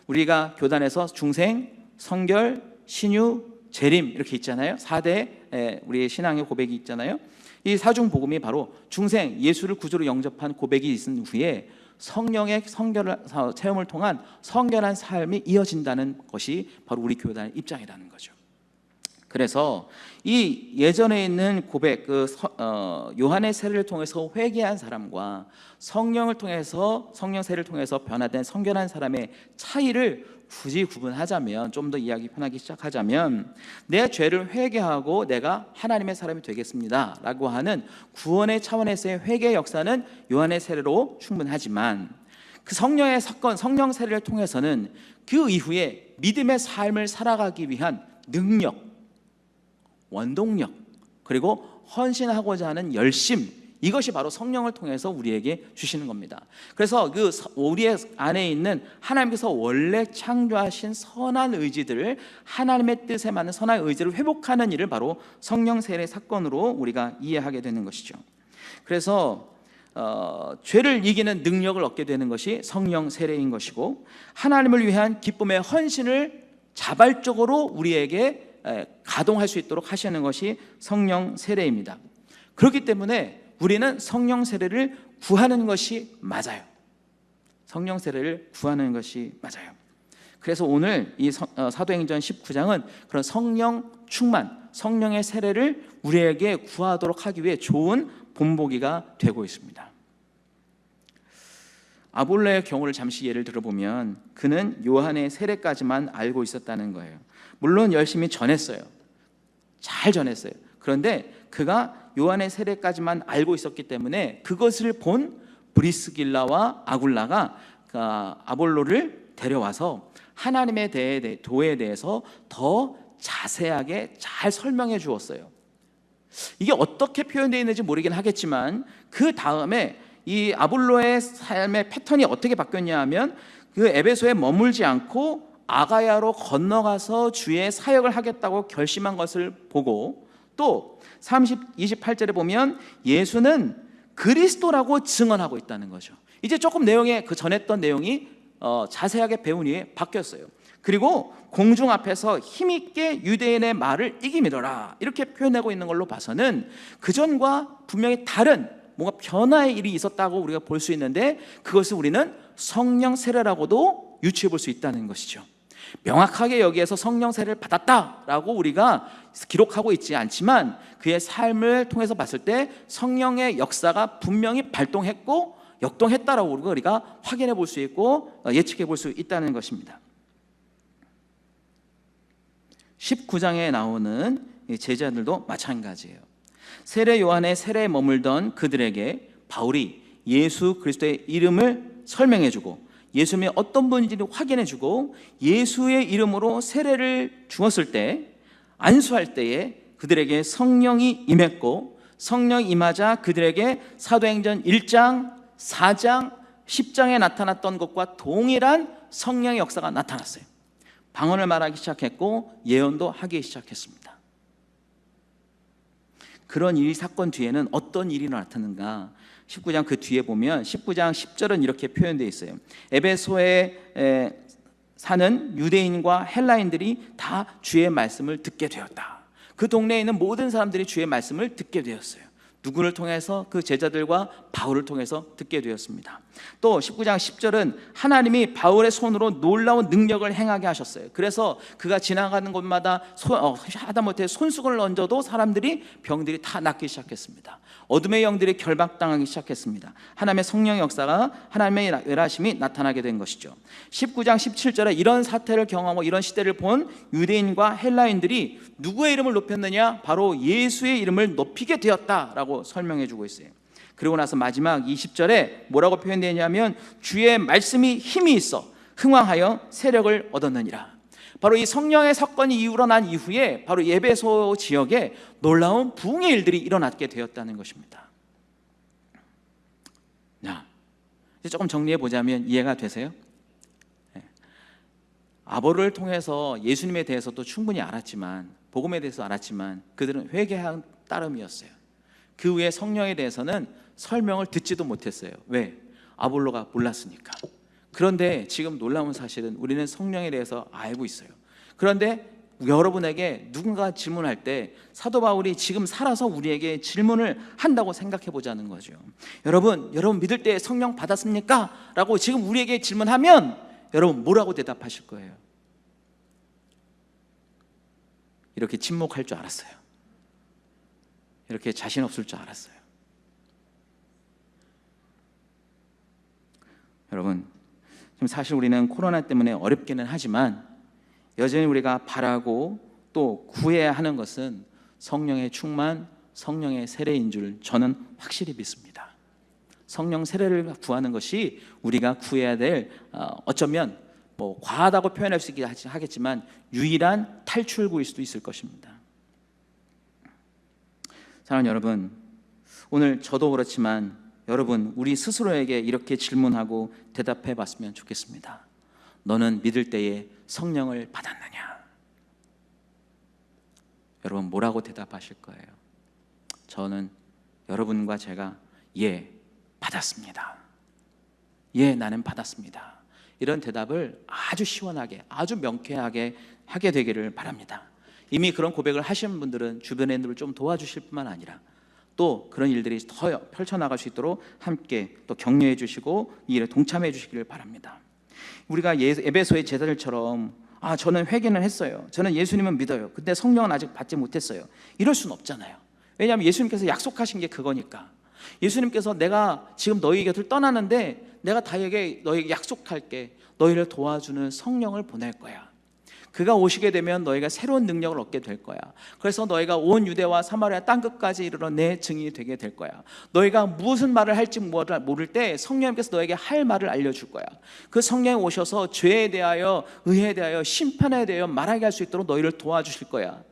우리가 교단에서 중생, 성결, 신유, 재림 이렇게 있잖아요. 4대 우리의 신앙의 고백이 있잖아요. 이 사중복음이 바로 중생, 예수를 구주로 영접한 고백이 있은 후에 성령의 성결 체험을 통한 성결한 삶이 이어진다는 것이 바로 우리 교단의 입장이라는 거죠. 그래서 이 예전에 있는 고백, 요한의 세례를 통해서 회개한 사람과 성령을 통해서, 성령 세례를 통해서 변화된 성결한 사람의 차이를 굳이 구분하자면, 좀 더 이야기 편하게 시작하자면, 내 죄를 회개하고 내가 하나님의 사람이 되겠습니다 라고 하는 구원의 차원에서의 회개 역사는 요한의 세례로 충분하지만, 그 성령의 사건, 성령 세례를 통해서는 그 이후에 믿음의 삶을 살아가기 위한 능력, 원동력, 그리고 헌신하고자 하는 열심, 이것이 바로 성령을 통해서 우리에게 주시는 겁니다. 그래서 그 우리의 안에 있는 하나님께서 원래 창조하신 선한 의지들을, 하나님의 뜻에 맞는 선한 의지를 회복하는 일을 바로 성령 세례 사건으로 우리가 이해하게 되는 것이죠. 그래서 죄를 이기는 능력을 얻게 되는 것이 성령 세례인 것이고, 하나님을 위한 기쁨의 헌신을 자발적으로 우리에게 가동할 수 있도록 하시는 것이 성령 세례입니다. 그렇기 때문에 우리는 성령 세례를 구하는 것이 맞아요. 성령 세례를 구하는 것이 맞아요. 그래서 오늘 이 사도행전 19장은 그런 성령 충만, 성령의 세례를 우리에게 구하도록 하기 위해 좋은 본보기가 되고 있습니다. 아볼로의 경우를 잠시 예를 들어보면, 그는 요한의 세례까지만 알고 있었다는 거예요. 물론 열심히 전했어요. 잘 전했어요. 그런데 그가 요한의 세례까지만 알고 있었기 때문에 그것을 본 브리스길라와 아굴라가 아볼로를 데려와서 하나님의 도에 대해서 더 자세하게 잘 설명해 주었어요. 이게 어떻게 표현되어 있는지 모르긴 하겠지만, 그 다음에 이 아볼로의 삶의 패턴이 어떻게 바뀌었냐 하면, 그 에베소에 머물지 않고 아가야로 건너가서 주의 사역을 하겠다고 결심한 것을 보고, 또 28절에 보면 예수는 그리스도라고 증언하고 있다는 거죠. 이제 조금 내용에 그 전했던 내용이 자세하게 배운 후에 바뀌었어요. 그리고 공중 앞에서 힘있게 유대인의 말을 이기미더라 이렇게 표현하고 있는 걸로 봐서는 그전과 분명히 다른 뭔가 변화의 일이 있었다고 우리가 볼 수 있는데, 그것을 우리는 성령 세례라고도 유추해 볼 수 있다는 것이죠. 명확하게 여기에서 성령 세례를 받았다라고 우리가 기록하고 있지 않지만 그의 삶을 통해서 봤을 때 성령의 역사가 분명히 발동했고 역동했다라고 우리가 확인해 볼 수 있고 예측해 볼 수 있다는 것입니다. 19장에 나오는 제자들도 마찬가지예요. 세례 요한의 세례에 머물던 그들에게 바울이 예수 그리스도의 이름을 설명해주고 예수님이 어떤 분인지를 확인해주고 예수의 이름으로 세례를 주었을 때, 안수할 때에 그들에게 성령이 임했고, 성령이 임하자 그들에게 사도행전 1장, 4장, 10장에 나타났던 것과 동일한 성령의 역사가 나타났어요. 방언을 말하기 시작했고 예언도 하기 시작했습니다. 그런 이 사건 뒤에는 어떤 일이 나타나는가? 19장 그 뒤에 보면 19장 10절은 이렇게 표현되어 있어요. 에베소에 사는 유대인과 헬라인들이 다 주의 말씀을 듣게 되었다. 그 동네에 있는 모든 사람들이 주의 말씀을 듣게 되었어요. 누구를 통해서? 그 제자들과 바울을 통해서 듣게 되었습니다. 또 19장 10절은 하나님이 바울의 손으로 놀라운 능력을 행하게 하셨어요. 그래서 그가 지나가는 곳마다 하다못해 손수건을 얹어도 사람들이, 병들이 다 낫기 시작했습니다. 어둠의 영들이 결박당하기 시작했습니다. 하나님의 성령의 역사가, 하나님의 열하심이 나타나게 된 것이죠. 19장 17절에 이런 사태를 경험하고 이런 시대를 본 유대인과 헬라인들이 누구의 이름을 높였느냐? 바로 예수의 이름을 높이게 되었다라고 설명해 주고 있어요. 그리고 나서 마지막 20절에 뭐라고 표현되냐면 주의 말씀이 힘이 있어 흥왕하여 세력을 얻었느니라. 바로 이 성령의 사건이 일어난 이후에 바로 에베소 지역에 놀라운 부흥의 일들이 일어났게 되었다는 것입니다. 자, 이제 조금 정리해 보자면 이해가 되세요? 아볼로를 통해서 예수님에 대해서도 충분히 알았지만, 복음에 대해서 알았지만 그들은 회개한 따름이었어요. 그 후에 성령에 대해서는 설명을 듣지도 못했어요. 왜? 아볼로가 몰랐으니까. 그런데 지금 놀라운 사실은 우리는 성령에 대해서 알고 있어요. 그런데 여러분에게 누군가 질문할 때 사도 바울이 지금 살아서 우리에게 질문을 한다고 생각해 보자는 거죠. 여러분 믿을 때 성령 받았습니까? 라고 지금 우리에게 질문하면 여러분 뭐라고 대답하실 거예요? 이렇게 침묵할 줄 알았어요. 이렇게 자신 없을 줄 알았어요. 여러분, 지금 사실 우리는 코로나 때문에 어렵기는 하지만 여전히 우리가 바라고 또 구해야 하는 것은 성령의 충만, 성령의 세례인 줄 저는 확실히 믿습니다. 성령 세례를 구하는 것이 우리가 구해야 될 어쩌면 뭐 과하다고 표현할 수 있긴 하겠지만 유일한 탈출구일 수도 있을 것입니다. 사랑하는 여러분, 오늘 저도 그렇지만 여러분 우리 스스로에게 이렇게 질문하고 대답해 봤으면 좋겠습니다. 너는 믿을 때에 성령을 받았느냐? 여러분 뭐라고 대답하실 거예요? 저는 여러분과 제가 예, 받았습니다. 예, 나는 받았습니다. 이런 대답을 아주 시원하게, 아주 명쾌하게 하게 되기를 바랍니다. 이미 그런 고백을 하신 분들은 주변의 분들을 좀 도와주실 뿐만 아니라 또 그런 일들이 더 펼쳐나갈 수 있도록 함께 또 격려해 주시고 이 일에 동참해 주시기를 바랍니다. 우리가 에베소의 제자들처럼 저는 회개는 했어요, 저는 예수님은 믿어요, 근데 성령은 아직 받지 못했어요, 이럴 수는 없잖아요. 왜냐하면 예수님께서 약속하신 게 그거니까. 예수님께서 내가 지금 너희 곁을 떠나는데 내가 너희에게 약속할게, 너희를 도와주는 성령을 보낼 거야. 그가 오시게 되면 너희가 새로운 능력을 얻게 될 거야. 그래서 너희가 온 유대와 사마리아 땅끝까지 이르러 내 증인이 되게 될 거야. 너희가 무슨 말을 할지 모를 때 성령님께서 너에게 할 말을 알려줄 거야. 그 성령이 오셔서 죄에 대하여, 의에 대하여, 심판에 대하여 말하게 할 수 있도록 너희를 도와주실 거야.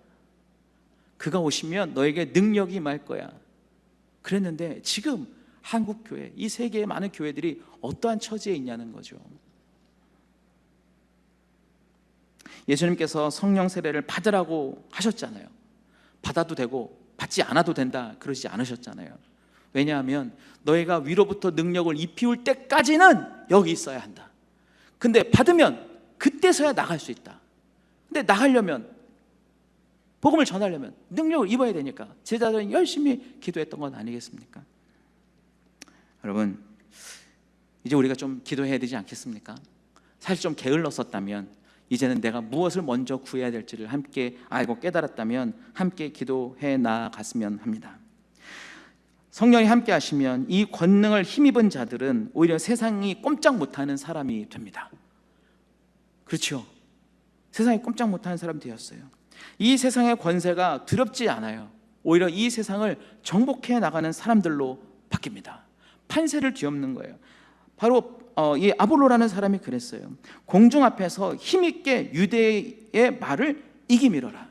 그가 오시면 너에게 능력이 임할 거야. 그랬는데 지금 한국교회, 이 세계의 많은 교회들이 어떠한 처지에 있냐는 거죠. 예수님께서 성령 세례를 받으라고 하셨잖아요. 받아도 되고 받지 않아도 된다 그러지 않으셨잖아요. 왜냐하면 너희가 위로부터 능력을 입히울 때까지는 여기 있어야 한다. 근데 받으면 그때서야 나갈 수 있다. 근데 나가려면, 복음을 전하려면 능력을 입어야 되니까 제자들은 열심히 기도했던 건 아니겠습니까? 여러분, 이제 우리가 좀 기도해야 되지 않겠습니까? 사실 좀 게을렀었다면, 이제는 내가 무엇을 먼저 구해야 될지를 함께 알고 깨달았다면 함께 기도해 나아갔으면 합니다. 성령이 함께 하시면 이 권능을 힘입은 자들은 오히려 세상이 꼼짝 못하는 사람이 됩니다. 그렇죠? 세상이 꼼짝 못하는 사람이 되었어요. 이 세상의 권세가 두렵지 않아요. 오히려 이 세상을 정복해 나가는 사람들로 바뀝니다. 판세를 뒤엎는 거예요. 바로 이 아볼로라는 사람이 그랬어요. 공중 앞에서 힘있게 유대의 말을 이기밀어라.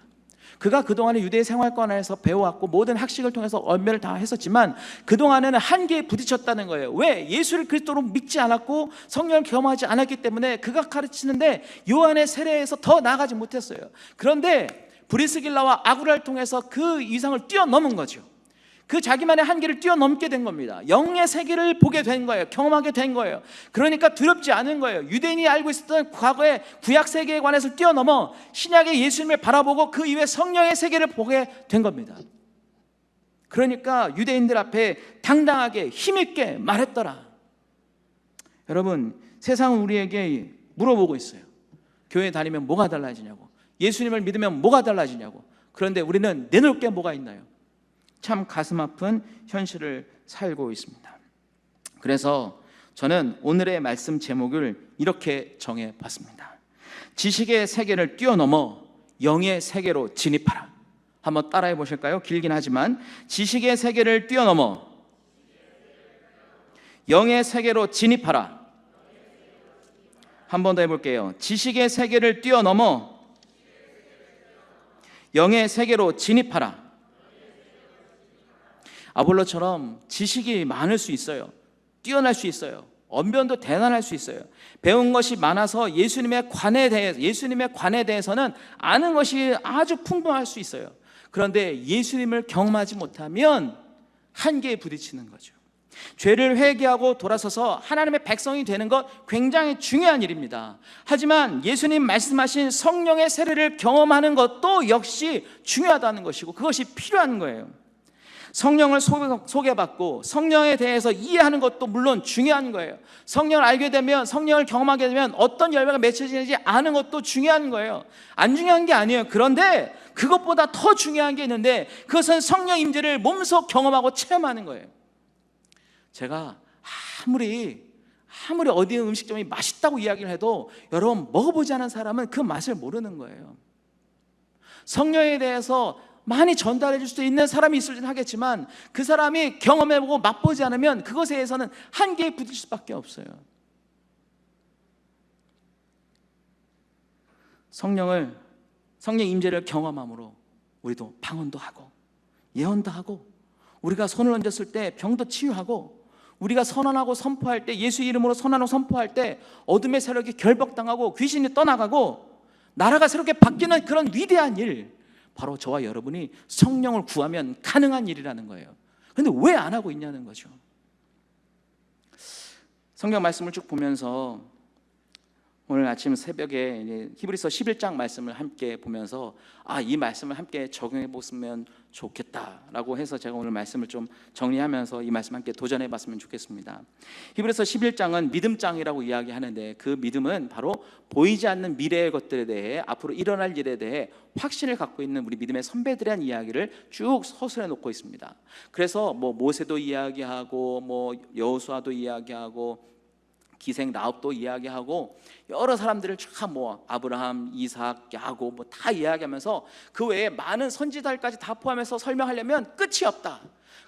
그가 그동안에 유대 생활권 안에서 배워왔고 모든 학식을 통해서 언변을 다 했었지만 그동안에는 한계에 부딪혔다는 거예요. 왜? 예수를 그리스도로 믿지 않았고 성령을 경험하지 않았기 때문에 그가 가르치는데 요한의 세례에서 더 나아가지 못했어요. 그런데 브리스길라와 아구라를 통해서 그 이상을 뛰어넘은 거죠. 그 자기만의 한계를 뛰어넘게 된 겁니다. 영의 세계를 보게 된 거예요. 경험하게 된 거예요. 그러니까 두렵지 않은 거예요. 유대인이 알고 있었던 과거의 구약 세계에 관해서 뛰어넘어 신약의 예수님을 바라보고 그 이후에 성령의 세계를 보게 된 겁니다. 그러니까 유대인들 앞에 당당하게 힘있게 말했더라. 여러분, 세상은 우리에게 물어보고 있어요. 교회 다니면 뭐가 달라지냐고, 예수님을 믿으면 뭐가 달라지냐고. 그런데 우리는 내놓을 게 뭐가 있나요? 참 가슴 아픈 현실을 살고 있습니다. 그래서 저는 오늘의 말씀 제목을 이렇게 정해봤습니다. 지식의 세계를 뛰어넘어 영의 세계로 진입하라. 한번 따라해 보실까요? 길긴 하지만 지식의 세계를 뛰어넘어 영의 세계로 진입하라. 한 번 더 해볼게요. 지식의 세계를 뛰어넘어 영의 세계로 진입하라. 아볼로처럼 지식이 많을 수 있어요. 뛰어날 수 있어요. 언변도 대단할 수 있어요. 배운 것이 많아서 예수님의 관에 대해서는 아는 것이 아주 풍부할 수 있어요. 그런데 예수님을 경험하지 못하면 한계에 부딪히는 거죠. 죄를 회개하고 돌아서서 하나님의 백성이 되는 것 굉장히 중요한 일입니다. 하지만 예수님 말씀하신 성령의 세례를 경험하는 것도 역시 중요하다는 것이고 그것이 필요한 거예요. 성령을 소개받고 성령에 대해서 이해하는 것도 물론 중요한 거예요. 성령을 알게 되면, 성령을 경험하게 되면 어떤 열매가 맺혀지는지 아는 것도 중요한 거예요. 안 중요한 게 아니에요. 그런데 그것보다 더 중요한 게 있는데 그것은 성령 임재를 몸소 경험하고 체험하는 거예요. 제가 아무리 어디 음식점이 맛있다고 이야기를 해도 여러분, 먹어보지 않은 사람은 그 맛을 모르는 거예요. 성령에 대해서 많이 전달해 줄 수 있는 사람이 있을지는 하겠지만 그 사람이 경험해보고 맛보지 않으면 그것에 대해서는 한계에 부딪힐 수밖에 없어요. 성령 임재를 경험함으로 우리도 방언도 하고 예언도 하고, 우리가 손을 얹었을 때 병도 치유하고, 우리가 선언하고 선포할 때, 예수 이름으로 선언하고 선포할 때 어둠의 세력이 결박당하고 귀신이 떠나가고 나라가 새롭게 바뀌는 그런 위대한 일, 바로 저와 여러분이 성령을 구하면 가능한 일이라는 거예요. 그런데 왜 안 하고 있냐는 거죠. 성경 말씀을 쭉 보면서 오늘 아침 새벽에 히브리서 11장 말씀을 함께 보면서 이 말씀을 함께 적용해 보시면 좋겠다라고 해서 제가 오늘 말씀을 좀 정리하면서 이 말씀 함께 도전해 봤으면 좋겠습니다. 히브리서 11장은 믿음장이라고 이야기하는데 그 믿음은 바로 보이지 않는 미래의 것들에 대해, 앞으로 일어날 일에 대해 확신을 갖고 있는 우리 믿음의 선배들에 대한 이야기를 쭉 서술해 놓고 있습니다. 그래서 모세도 이야기하고 여호수아도 이야기하고 기생 라합도 이야기하고 여러 사람들을 참 아브라함, 이삭, 야곱 다 이야기하면서 그 외에 많은 선지자들까지 다 포함해서 설명하려면 끝이 없다.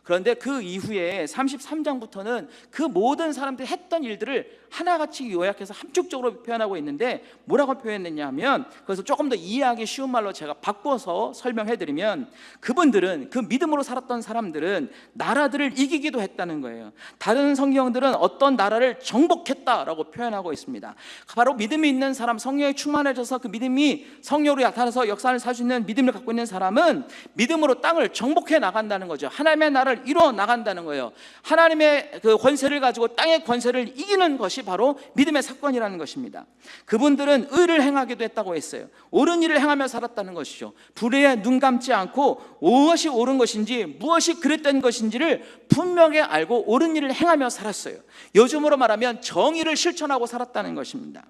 그런데 그 이후에 33장부터는 그 모든 사람들이 했던 일들을 하나같이 요약해서 함축적으로 표현하고 있는데 뭐라고 표현했냐 하면, 그래서 조금 더 이해하기 쉬운 말로 제가 바꿔서 설명해드리면, 그분들은, 그 믿음으로 살았던 사람들은 나라들을 이기기도 했다는 거예요. 다른 성경들은 어떤 나라를 정복했다라고 표현하고 있습니다. 바로 믿음이 있는 사람, 성령에 충만해져서 그 믿음이 성령으로 나타나서 역사를 살 수 있는 믿음을 갖고 있는 사람은 믿음으로 땅을 정복해 나간다는 거죠. 하나님의 나라를 이루어 나간다는 거예요. 하나님의 그 권세를 가지고 땅의 권세를 이기는 것이 바로 믿음의 사건이라는 것입니다. 그분들은 의를 행하기도 했다고 했어요. 옳은 일을 행하며 살았다는 것이죠. 불의에 눈 감지 않고 무엇이 옳은 것인지 무엇이 그릇된 것인지를 분명히 알고 옳은 일을 행하며 살았어요. 요즘으로 말하면 정의를 실천하고 살았다는 것입니다.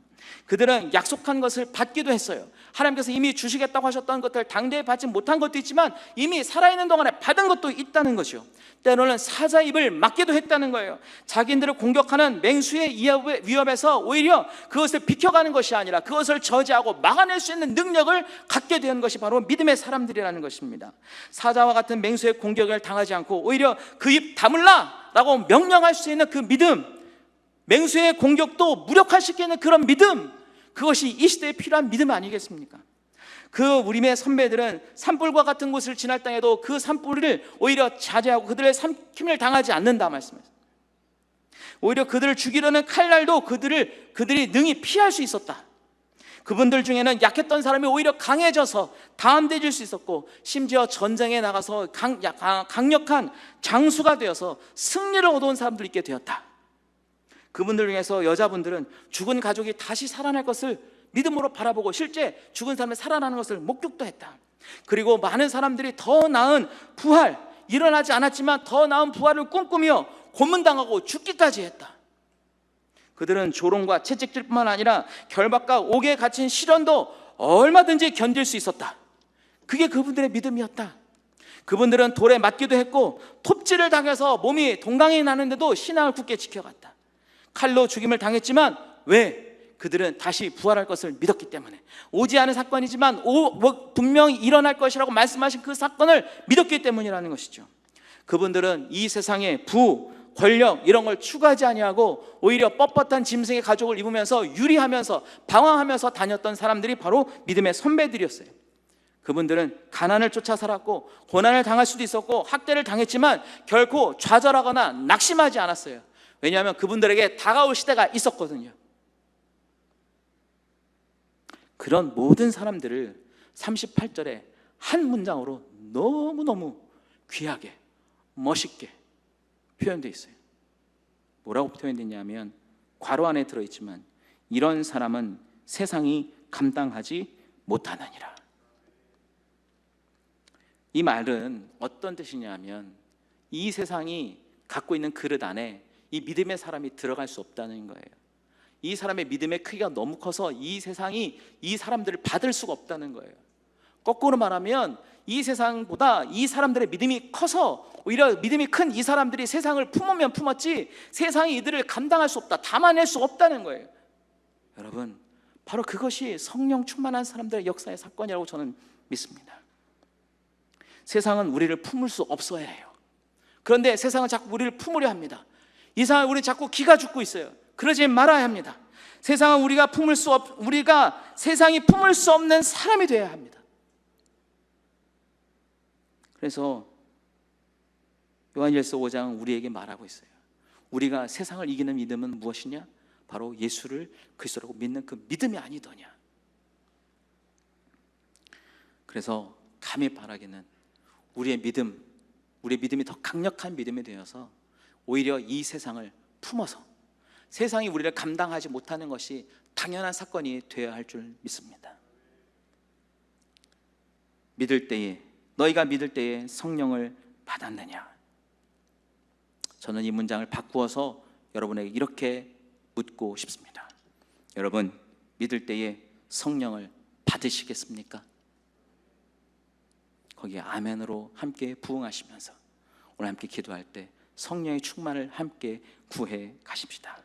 그들은 약속한 것을 받기도 했어요. 하나님께서 이미 주시겠다고 하셨던 것들 당대에 받지 못한 것도 있지만 이미 살아있는 동안에 받은 것도 있다는 것이요. 때로는 사자 입을 막기도 했다는 거예요. 자기들을 공격하는 맹수의 위협에서 오히려 그것을 비켜가는 것이 아니라 그것을 저지하고 막아낼 수 있는 능력을 갖게 된 것이 바로 믿음의 사람들이라는 것입니다. 사자와 같은 맹수의 공격을 당하지 않고 오히려 그 입 다물라 라고 명령할 수 있는 그 믿음, 맹수의 공격도 무력화시키는 그런 믿음, 그것이 이 시대에 필요한 믿음 아니겠습니까? 그 우리의 선배들은 산불과 같은 곳을 지날 땅에도 그 산불을 오히려 자제하고 그들의 삼킴을 당하지 않는다 말씀했어요. 오히려 그들을 죽이려는 칼날도 그들이 능히 피할 수 있었다. 그분들 중에는 약했던 사람이 오히려 강해져서 담대해질 수 있었고, 심지어 전쟁에 나가서 강력한 장수가 되어서 승리를 얻어온 사람도 있게 되었다. 그분들 중에서 여자분들은 죽은 가족이 다시 살아날 것을 믿음으로 바라보고 실제 죽은 사람이 살아나는 것을 목격도 했다. 그리고 많은 사람들이 더 나은 부활, 일어나지 않았지만 더 나은 부활을 꿈꾸며 고문당하고 죽기까지 했다. 그들은 조롱과 채찍질뿐만 아니라 결박과 옥에 갇힌 시련도 얼마든지 견딜 수 있었다. 그게 그분들의 믿음이었다. 그분들은 돌에 맞기도 했고 톱질을 당해서 몸이 동강이 나는데도 신앙을 굳게 지켜갔다. 칼로 죽임을 당했지만 왜? 그들은 다시 부활할 것을 믿었기 때문에. 오지 않은 사건이지만 분명히 일어날 것이라고 말씀하신 그 사건을 믿었기 때문이라는 것이죠. 그분들은 이 세상의 권력 이런 걸 추구하지 아니하고 오히려 뻣뻣한 짐승의 가죽을 입으면서 유리하면서 방황하면서 다녔던 사람들이 바로 믿음의 선배들이었어요. 그분들은 가난을 쫓아 살았고 고난을 당할 수도 있었고 학대를 당했지만 결코 좌절하거나 낙심하지 않았어요. 왜냐하면 그분들에게 다가올 시대가 있었거든요. 그런 모든 사람들을 38절에 한 문장으로 너무너무 귀하게 멋있게 표현되어 있어요. 뭐라고 표현되냐면 괄호 안에 들어있지만 이런 사람은 세상이 감당하지 못하느니라. 이 말은 어떤 뜻이냐면 이 세상이 갖고 있는 그릇 안에 이 믿음의 사람이 들어갈 수 없다는 거예요. 이 사람의 믿음의 크기가 너무 커서 이 세상이 이 사람들을 받을 수가 없다는 거예요. 거꾸로 말하면 이 세상보다 이 사람들의 믿음이 커서 오히려 믿음이 큰 이 사람들이 세상을 품으면 품었지 세상이 이들을 감당할 수 없다, 담아낼 수 없다는 거예요. 여러분, 바로 그것이 성령 충만한 사람들의 역사의 사건이라고 저는 믿습니다. 세상은 우리를 품을 수 없어야 해요. 그런데 세상은 자꾸 우리를 품으려 합니다. 이상하게 우리 자꾸 기가 죽고 있어요. 그러지 말아야 합니다. 세상은 우리가 세상이 품을 수 없는 사람이 되어야 합니다. 그래서 요한일서 5장은 우리에게 말하고 있어요. 우리가 세상을 이기는 믿음은 무엇이냐? 바로 예수를 그리스도라고 믿는 그 믿음이 아니더냐. 그래서 감히 바라기는 우리의 믿음이 더 강력한 믿음이 되어서 오히려 이 세상을 품어서 세상이 우리를 감당하지 못하는 것이 당연한 사건이 되어야 할 줄 믿습니다. 너희가 믿을 때에 성령을 받았느냐? 저는 이 문장을 바꾸어서 여러분에게 이렇게 묻고 싶습니다. 여러분, 믿을 때에 성령을 받으시겠습니까? 거기에 아멘으로 함께 부응하시면서 오늘 함께 기도할 때 성령의 충만을 함께 구해 가십시다.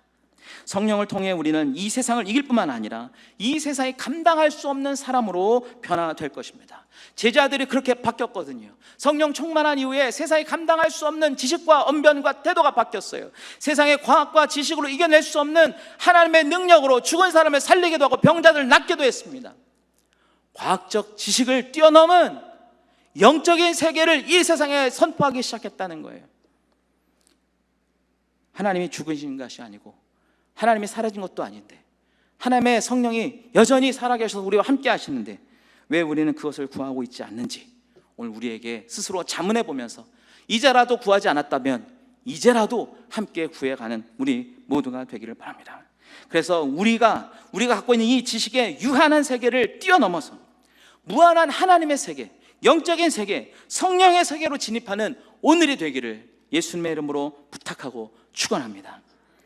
성령을 통해 우리는 이 세상을 이길 뿐만 아니라 이 세상이 감당할 수 없는 사람으로 변화될 것입니다. 제자들이 그렇게 바뀌었거든요. 성령 충만한 이후에 세상이 감당할 수 없는 지식과 언변과 태도가 바뀌었어요. 세상의 과학과 지식으로 이겨낼 수 없는 하나님의 능력으로 죽은 사람을 살리기도 하고 병자들을 낫기도 했습니다. 과학적 지식을 뛰어넘은 영적인 세계를 이 세상에 선포하기 시작했다는 거예요. 하나님이 죽으신 것이 아니고 하나님이 사라진 것도 아닌데 하나님의 성령이 여전히 살아계셔서 우리와 함께 하시는데 왜 우리는 그것을 구하고 있지 않는지 오늘 우리에게 스스로 자문해 보면서 이제라도 구하지 않았다면 이제라도 함께 구해가는 우리 모두가 되기를 바랍니다. 그래서 우리가 갖고 있는 이 지식의 유한한 세계를 뛰어넘어서 무한한 하나님의 세계, 영적인 세계, 성령의 세계로 진입하는 오늘이 되기를 예수님의 이름으로 부탁하고 축원합니다.